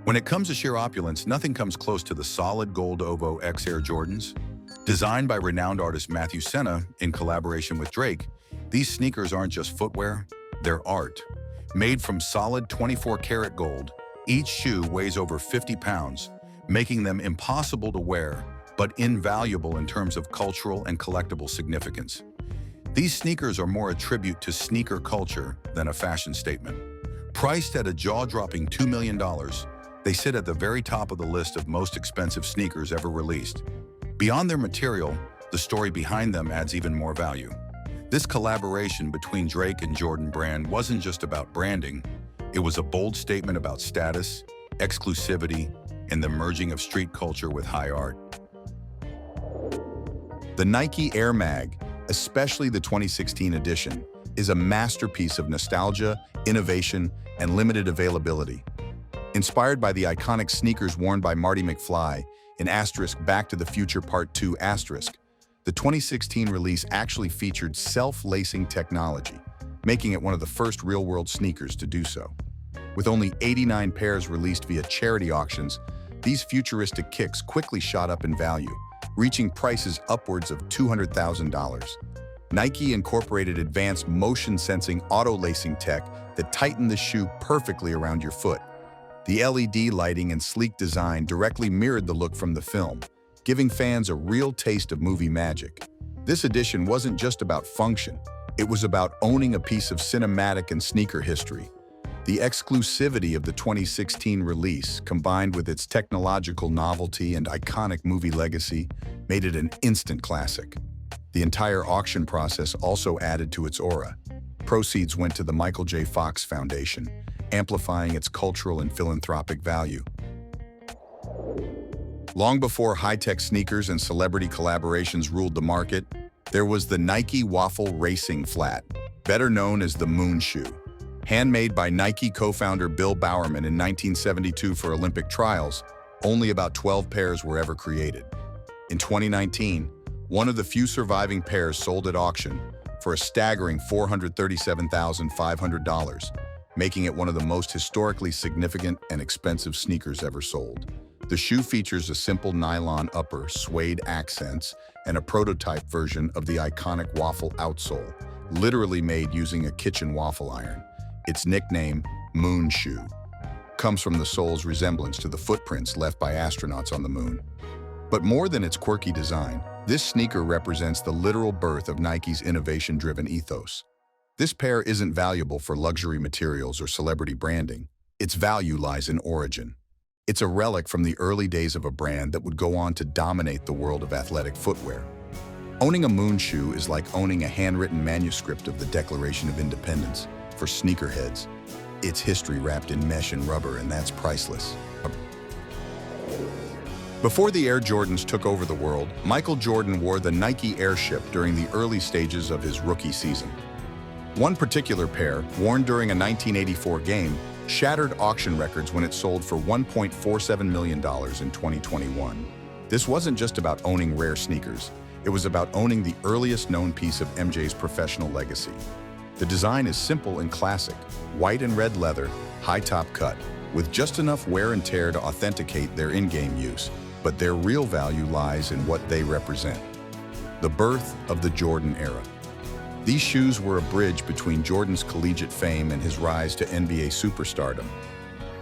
When it comes to sheer opulence, nothing comes close to the Solid Gold OVO X Air Jordans. Designed by renowned artist Matthew Senna in collaboration with Drake, these sneakers aren't just footwear, they're art. Made from solid 24-karat gold, each shoe weighs over 50 pounds, making them impossible to wear, but invaluable in terms of cultural and collectible significance. These sneakers are more a tribute to sneaker culture than a fashion statement. Priced at a jaw-dropping $2 million, they sit at the very top of the list of most expensive sneakers ever released. Beyond their material, the story behind them adds even more value. This collaboration between Drake and Jordan Brand wasn't just about branding, it was a bold statement about status, exclusivity, and the merging of street culture with high art. The Nike Air Mag, especially the 2016 edition, is a masterpiece of nostalgia, innovation, and limited availability. Inspired by the iconic sneakers worn by Marty McFly in Back to the Future Part 2 the 2016 release actually featured self-lacing technology, making it one of the first real-world sneakers to do so. With only 89 pairs released via charity auctions, these futuristic kicks quickly shot up in value, reaching prices upwards of $200,000. Nike incorporated advanced motion-sensing auto-lacing tech that tightened the shoe perfectly around your foot. The LED lighting and sleek design directly mirrored the look from the film, giving fans a real taste of movie magic. This edition wasn't just about function, it was about owning a piece of cinematic and sneaker history. The exclusivity of the 2016 release, combined with its technological novelty and iconic movie legacy, made it an instant classic. The entire auction process also added to its aura. Proceeds went to the Michael J. Fox Foundation, amplifying its cultural and philanthropic value. Long before high-tech sneakers and celebrity collaborations ruled the market, there was the Nike Waffle Racing Flat, better known as the Moon Shoe. Handmade by Nike co-founder Bill Bowerman in 1972 for Olympic trials, only about 12 pairs were ever created. In 2019, one of the few surviving pairs sold at auction for a staggering $437,500, making it one of the most historically significant and expensive sneakers ever sold. The shoe features a simple nylon upper, suede accents, and a prototype version of the iconic Waffle outsole, literally made using a kitchen waffle iron. Its nickname, Moon Shoe, comes from the sole's resemblance to the footprints left by astronauts on the moon. But more than its quirky design, this sneaker represents the literal birth of Nike's innovation-driven ethos. This pair isn't valuable for luxury materials or celebrity branding. Its value lies in origin. It's a relic from the early days of a brand that would go on to dominate the world of athletic footwear. Owning a Moon Shoe is like owning a handwritten manuscript of the Declaration of Independence for sneakerheads. It's history wrapped in mesh and rubber, and that's priceless. Before the Air Jordans took over the world, Michael Jordan wore the Nike Airship during the early stages of his rookie season. One particular pair, worn during a 1984 game, shattered auction records when it sold for $1.47 million in 2021. This wasn't just about owning rare sneakers, it was about owning the earliest known piece of MJ's professional legacy. The design is simple and classic, white and red leather, high top cut, with just enough wear and tear to authenticate their in-game use, but their real value lies in what they represent. The birth of the Jordan era. These shoes were a bridge between Jordan's collegiate fame and his rise to NBA superstardom.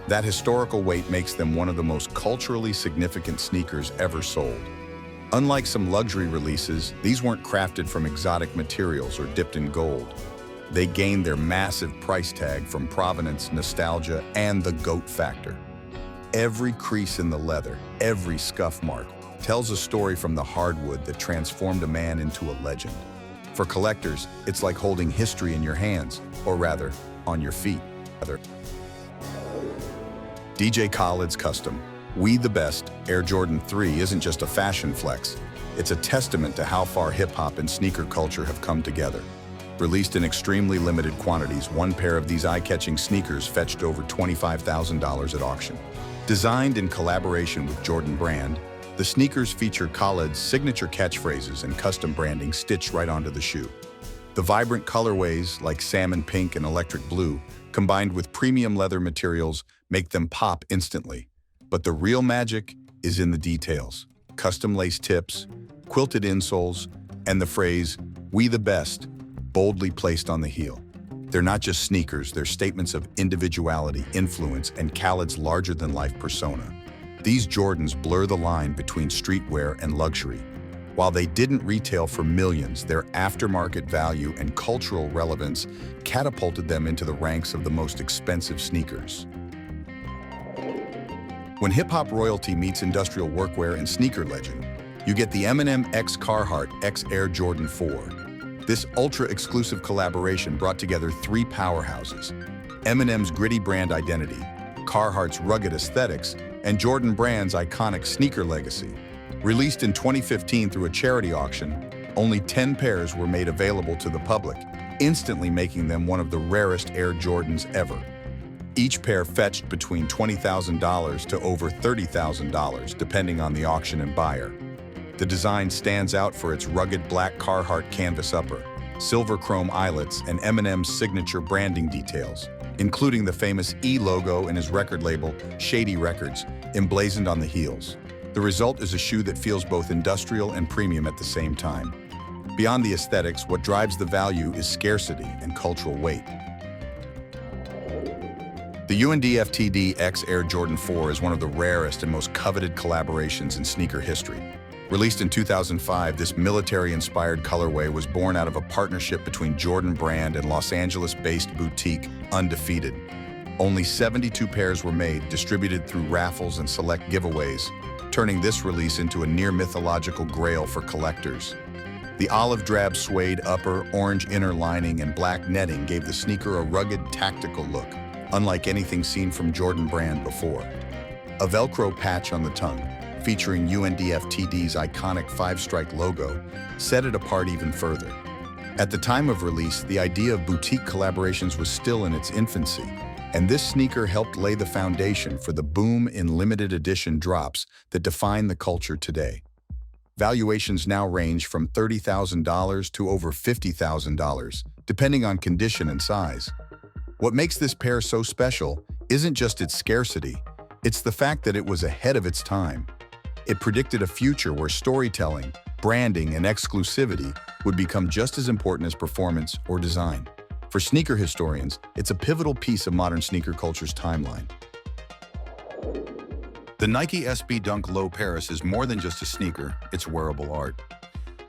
That historical weight makes them one of the most culturally significant sneakers ever sold. Unlike some luxury releases, these weren't crafted from exotic materials or dipped in gold. They gained their massive price tag from provenance, nostalgia, and the GOAT factor. Every crease in the leather, every scuff mark, tells a story from the hardwood that transformed a man into a legend. For collectors, it's like holding history in your hands, or rather, on your feet. DJ Khaled's custom, We the Best Air Jordan 3 isn't just a fashion flex. It's a testament to how far hip-hop and sneaker culture have come together. Released in extremely limited quantities, one pair of these eye-catching sneakers fetched over $25,000 at auction. Designed in collaboration with Jordan Brand, the sneakers feature Khaled's signature catchphrases and custom branding stitched right onto the shoe. The The vibrant colorways, like salmon pink and electric blue, combined with premium leather materials, make them pop instantly. But the real magic is in the details. Custom lace tips, quilted insoles, and the phrase, "We the best," boldly placed on the heel. They're not just sneakers, they're statements of individuality, influence, and Khaled's larger-than-life persona. These Jordans blur the line between streetwear and luxury. While they didn't retail for millions, their aftermarket value and cultural relevance catapulted them into the ranks of the most expensive sneakers. When hip-hop royalty meets industrial workwear and sneaker legend, you get the Eminem x Carhartt x Air Jordan 4. This ultra-exclusive collaboration brought together three powerhouses: Eminem's gritty brand identity, Carhartt's rugged aesthetics, and Jordan Brand's iconic sneaker legacy. Released in 2015 through a charity auction, only 10 pairs were made available to the public, instantly making them one of the rarest Air Jordans ever. Each pair fetched between $20,000 to over $30,000, depending on the auction and buyer. The design stands out for its rugged black Carhartt canvas upper, silver chrome eyelets, and Eminem's signature branding details, including the famous E logo and his record label, Shady Records, emblazoned on the heels. The result is a shoe that feels both industrial and premium at the same time. Beyond the aesthetics, what drives the value is scarcity and cultural weight. The UNDFTD x Air Jordan 4 is one of the rarest and most coveted collaborations in sneaker history. Released in 2005, this military-inspired colorway was born out of a partnership between Jordan Brand and Los Angeles-based boutique Undefeated. Only 72 pairs were made, distributed through raffles and select giveaways, turning this release into a near-mythological grail for collectors. The olive-drab suede upper, orange inner lining, and black netting gave the sneaker a rugged, tactical look, unlike anything seen from Jordan Brand before. A Velcro patch on the tongue, featuring UNDFTD's iconic five-strike logo, set it apart even further. At the time of release, the idea of boutique collaborations was still in its infancy, and this sneaker helped lay the foundation for the boom in limited edition drops that define the culture today. Valuations now range from $30,000 to over $50,000, depending on condition and size. What makes this pair so special isn't just its scarcity, it's the fact that it was ahead of its time. It predicted a future where storytelling, branding, and exclusivity would become just as important as performance or design. For sneaker historians, it's a pivotal piece of modern sneaker culture's timeline. The Nike SB Dunk Low Paris is more than just a sneaker, it's wearable art.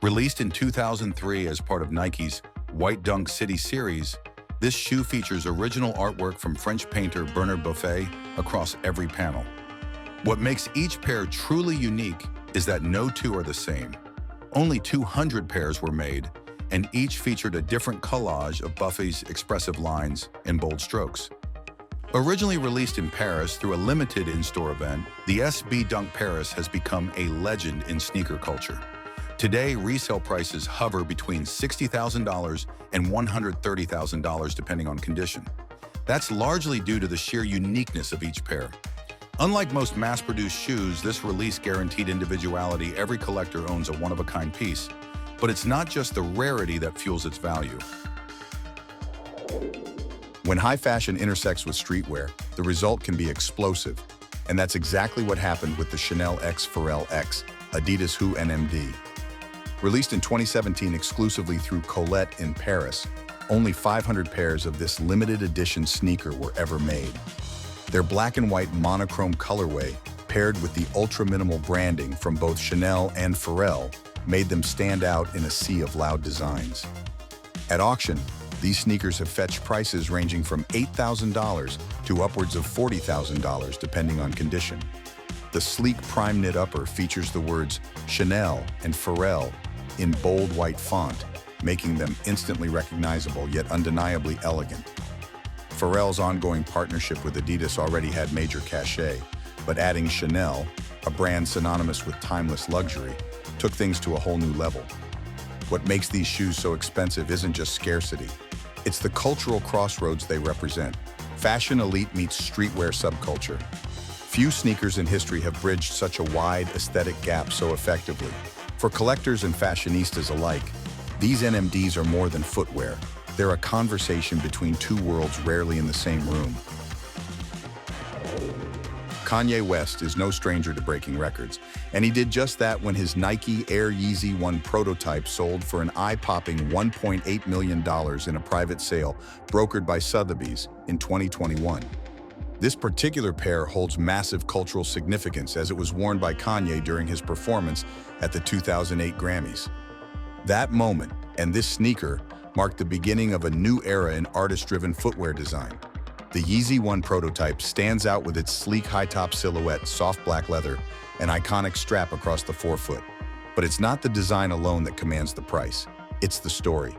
Released in 2003 as part of Nike's White Dunk City series, this shoe features original artwork from French painter Bernard Buffet across every panel. What makes each pair truly unique is that no two are the same. Only 200 pairs were made, and each featured a different collage of Buffet's expressive lines and bold strokes. Originally released in Paris through a limited in-store event, the SB Dunk Paris has become a legend in sneaker culture. Today, resale prices hover between $60,000 and $130,000 depending on condition. That's largely due to the sheer uniqueness of each pair. Unlike most mass-produced shoes, this release guaranteed individuality. Every collector owns a one-of-a-kind piece. But it's not just the rarity that fuels its value. When high fashion intersects with streetwear, the result can be explosive. And that's exactly what happened with the Chanel x Pharrell x Adidas Who NMD. Released in 2017 exclusively through Colette in Paris, only 500 pairs of this limited edition sneaker were ever made. Their black and white monochrome colorway, paired with the ultra-minimal branding from both Chanel and Pharrell, made them stand out in a sea of loud designs. At auction, these sneakers have fetched prices ranging from $8,000 to upwards of $40,000 depending on condition. The sleek prime knit upper features the words Chanel and Pharrell in bold white font, making them instantly recognizable yet undeniably elegant. Pharrell's ongoing partnership with Adidas already had major cachet, but adding Chanel, a brand synonymous with timeless luxury, took things to a whole new level. What makes these shoes so expensive isn't just scarcity. It's the cultural crossroads they represent. Fashion elite meets streetwear subculture. Few sneakers in history have bridged such a wide aesthetic gap so effectively. For collectors and fashionistas alike, These NMDs are more than footwear. They're a conversation between two worlds rarely in the same room. Kanye West is no stranger to breaking records, and he did just that when his Nike Air Yeezy 1 prototype sold for an eye-popping $1.8 million in a private sale brokered by Sotheby's in 2021. This particular pair holds massive cultural significance as it was worn by Kanye during his performance at the 2008 Grammys. That moment, and this sneaker, marked the beginning of a new era in artist-driven footwear design. The Yeezy 1 prototype stands out with its sleek high-top silhouette, soft black leather, and iconic strap across the forefoot. But it's not the design alone that commands the price. It's the story.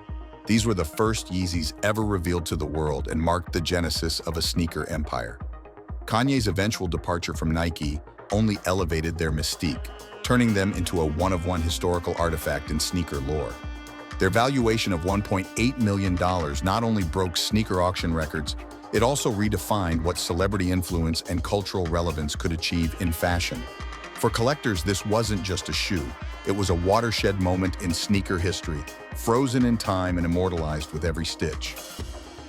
These were the first Yeezys ever revealed to the world and marked the genesis of a sneaker empire. Kanye's eventual departure from Nike only elevated their mystique, turning them into a one-of-one historical artifact in sneaker lore. Their valuation of $1.8 million not only broke sneaker auction records, it also redefined what celebrity influence and cultural relevance could achieve in fashion. For collectors, this wasn't just a shoe. It was a watershed moment in sneaker history, frozen in time and immortalized with every stitch.